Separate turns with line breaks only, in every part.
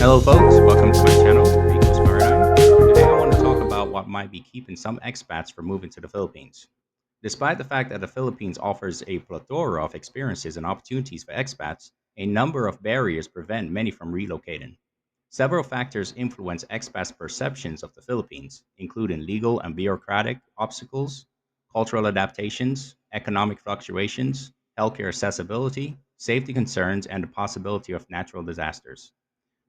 Hello, folks. Welcome to my channel, Rico's Paradigm. Today, I want to talk about what might be keeping some expats from moving to the Philippines. Despite the fact that the Philippines offers a plethora of experiences and opportunities for expats, a number of barriers prevent many from relocating. Several factors influence expats' perceptions of the Philippines, including legal and bureaucratic obstacles, cultural adaptations, economic fluctuations, healthcare accessibility, safety concerns, and the possibility of natural disasters.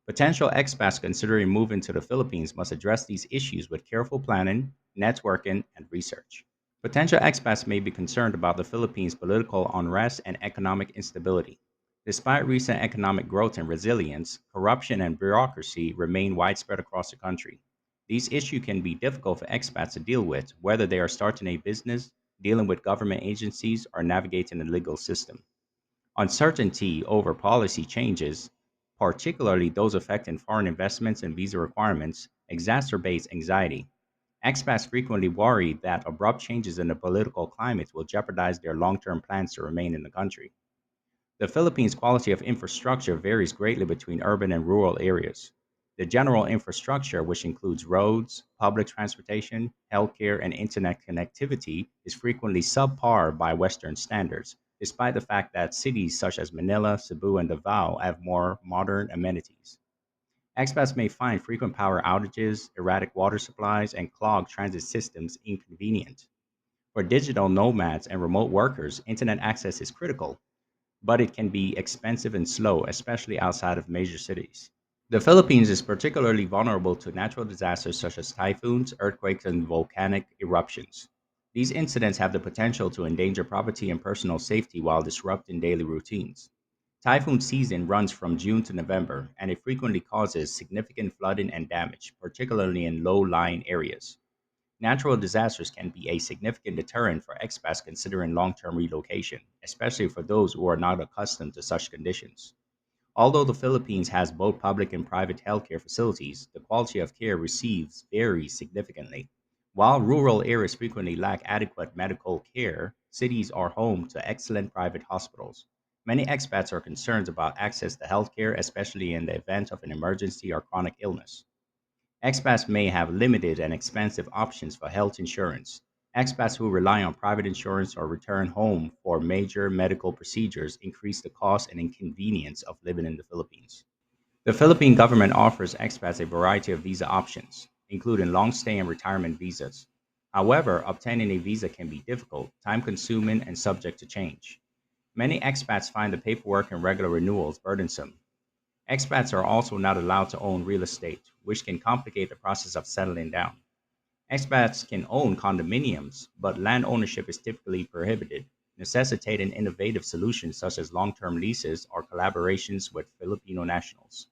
Potential expats considering moving to the Philippines must address these issues with careful planning, networking, and research. Potential expats may be concerned about the Philippines' political unrest and economic instability. Despite recent economic growth and resilience, corruption and bureaucracy remain widespread across the country. These issues can be difficult for expats to deal with, whether they are starting a business, dealing with government agencies, or navigating the legal system. Uncertainty over policy changes, particularly those affecting foreign investments and visa requirements, exacerbates anxiety. Expats frequently worry that abrupt changes in the political climate will jeopardize their long term plans to remain in the country. The Philippines' quality of infrastructure varies greatly between urban and rural areas. The general infrastructure, which includes roads, public transportation, healthcare, and internet connectivity, is frequently subpar by Western standards, despite the fact that cities such as Manila, Cebu, and Davao have more modern amenities. Expats may find frequent power outages, erratic water supplies, and clogged transit systems inconvenient. For digital nomads and remote workers, internet access is critical, but it can be expensive and slow, especially outside of major cities. The Philippines is particularly vulnerable to natural disasters such as typhoons, earthquakes, and volcanic eruptions. These incidents have the potential to endanger property and personal safety while disrupting daily routines. Typhoon season runs from June to November, and it frequently causes significant flooding and damage, particularly in low lying areas. Natural disasters can be a significant deterrent for expats considering long term relocation, especially for those who are not accustomed to such conditions. Although the Philippines has both public and private healthcare facilities, the quality of care received varies significantly. While rural areas frequently lack adequate medical care, cities are home to excellent private hospitals. Many expats are concerned about access to healthcare, especially in the event of an emergency or chronic illness. Expats may have limited and expensive options for health insurance. Expats who rely on private insurance or return home for major medical procedures increase the cost and inconvenience of living in the Philippines. The Philippine government offers expats a variety of visa options, including long stay and retirement visas. However, obtaining a visa can be difficult, time consuming, and subject to change. Many expats find the paperwork and regular renewals burdensome. Expats are also not allowed to own real estate, which can complicate the process of settling down. Expats can own condominiums, but land ownership is typically prohibited, necessitating innovative solutions such as long term leases or collaborations with Filipino nationals.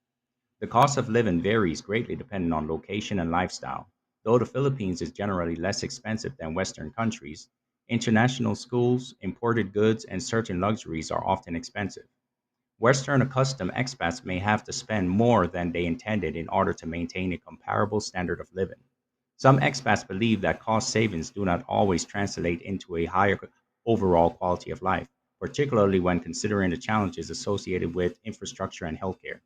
The cost of living varies greatly depending on location and lifestyle. Though the Philippines is generally less expensive than Western countries, international schools, imported goods, and certain luxuries are often expensive. Western accustomed expats may have to spend more than they intended in order to maintain a comparable standard of living. Some expats believe that cost savings do not always translate into a higher overall quality of life, particularly when considering the challenges associated with infrastructure and healthcare.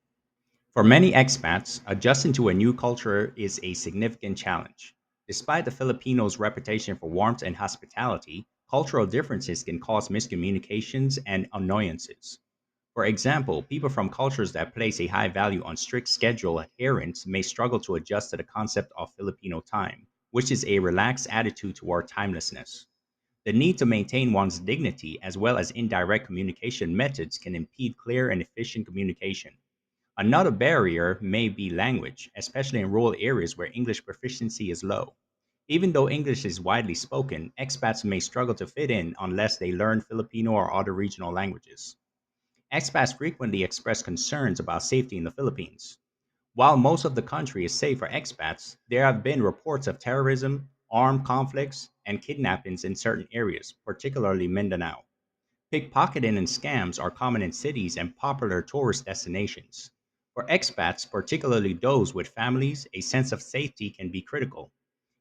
For many expats, adjusting to a new culture is a significant challenge. Despite the Filipinos' reputation for warmth and hospitality, cultural differences can cause miscommunications and annoyances. For example, people from cultures that place a high value on strict schedule adherence may struggle to adjust to the concept of Filipino time, which is a relaxed attitude toward timelessness. The need to maintain one's dignity as well as indirect communication methods can impede clear and efficient communication. Another barrier may be language, especially in rural areas where English proficiency is low. Even though English is widely spoken, expats may struggle to fit in unless they learn Filipino or other regional languages. Expats frequently express concerns about safety in the Philippines. While most of the country is safe for expats, there have been reports of terrorism, armed conflicts, and kidnappings in certain areas, particularly Mindanao. Pickpocketing and scams are common in cities and popular tourist destinations. For expats, particularly those with families, a sense of safety can be critical.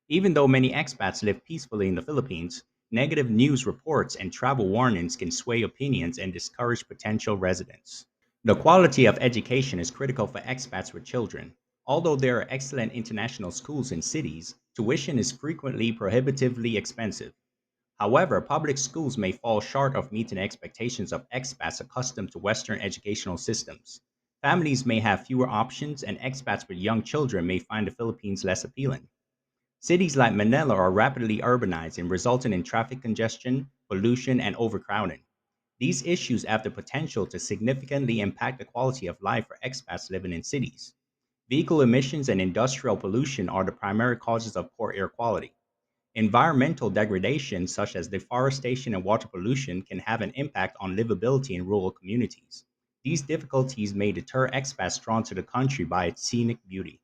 Even though many expats live peacefully in the Philippines, negative news reports and travel warnings can sway opinions and discourage potential residents. The quality of education is critical for expats with children. Although there are excellent international schools in cities, tuition is frequently prohibitively expensive. However, public schools may fall short of meeting expectations of expats accustomed to Western educational systems. Families may have fewer options, and expats with young children may find the Philippines less appealing. Cities like Manila are rapidly urbanizing, resulting in traffic congestion, pollution, and overcrowding. These issues have the potential to significantly impact the quality of life for expats living in cities. Vehicle emissions and industrial pollution are the primary causes of poor air quality. Environmental degradation, such as deforestation and water pollution, can have an impact on livability in rural communities. These difficulties may deter expats drawn to the country by its scenic beauty.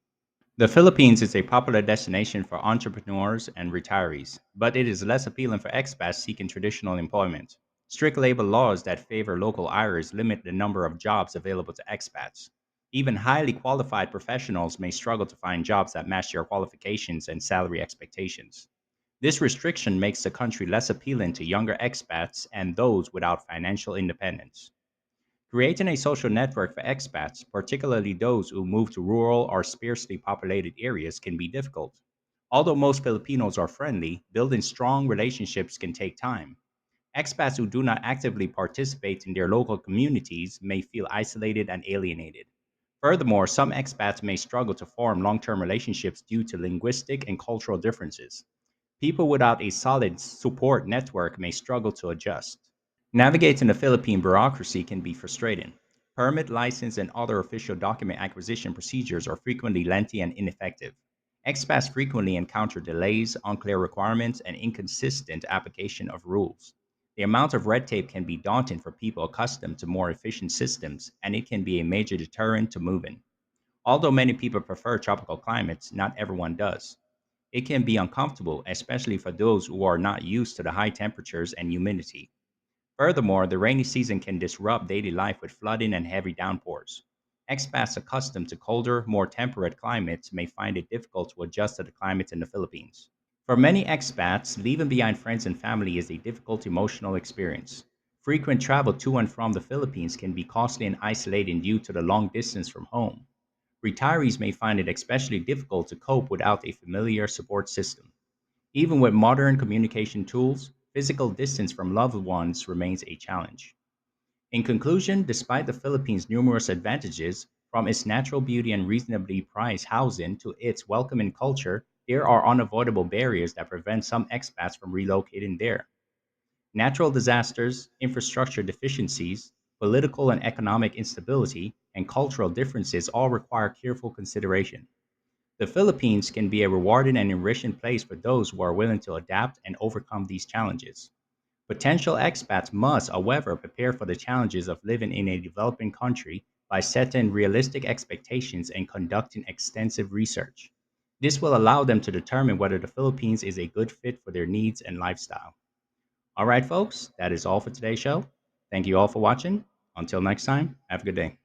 The Philippines is a popular destination for entrepreneurs and retirees, but it is less appealing for expats seeking traditional employment. Strict labor laws that favor local hires limit the number of jobs available to expats. Even highly qualified professionals may struggle to find jobs that match their qualifications and salary expectations. This restriction makes the country less appealing to younger expats and those without financial independence. Creating a social network for expats, particularly those who move to rural or sparsely populated areas, can be difficult. Although most Filipinos are friendly, building strong relationships can take time. Expats who do not actively participate in their local communities may feel isolated and alienated. Furthermore, some expats may struggle to form long term relationships due to linguistic and cultural differences. People without a solid support network may struggle to adjust. Navigating the Philippine bureaucracy can be frustrating. Permit, license, and other official document acquisition procedures are frequently lengthy and ineffective. Expats frequently encounter delays, unclear requirements, and inconsistent application of rules. The amount of red tape can be daunting for people accustomed to more efficient systems, and it can be a major deterrent to moving. Although many people prefer tropical climates, not everyone does. It can be uncomfortable, especially for those who are not used to the high temperatures and humidity. Furthermore, the rainy season can disrupt daily life with flooding and heavy downpours. Expats accustomed to colder, more temperate climates may find it difficult to adjust to the climate in the Philippines. For many expats, leaving behind friends and family is a difficult emotional experience. Frequent travel to and from the Philippines can be costly and isolating due to the long distance from home. Retirees may find it especially difficult to cope without a familiar support system. Even with modern communication tools, physical distance from loved ones remains a challenge. In conclusion, despite the Philippines' numerous advantages, from its natural beauty and reasonably priced housing to its welcoming culture, there are unavoidable barriers that prevent some expats from relocating there. Natural disasters, infrastructure deficiencies, political and economic instability, and cultural differences all require careful consideration. The Philippines can be a rewarding and enriching place for those who are willing to adapt and overcome these challenges. Potential expats must, however, prepare for the challenges of living in a developing country by setting realistic expectations and conducting extensive research. This will allow them to determine whether the Philippines is a good fit for their needs and lifestyle. All right, folks, that is all for today's show. Thank you all for watching. Until next time, have a good day.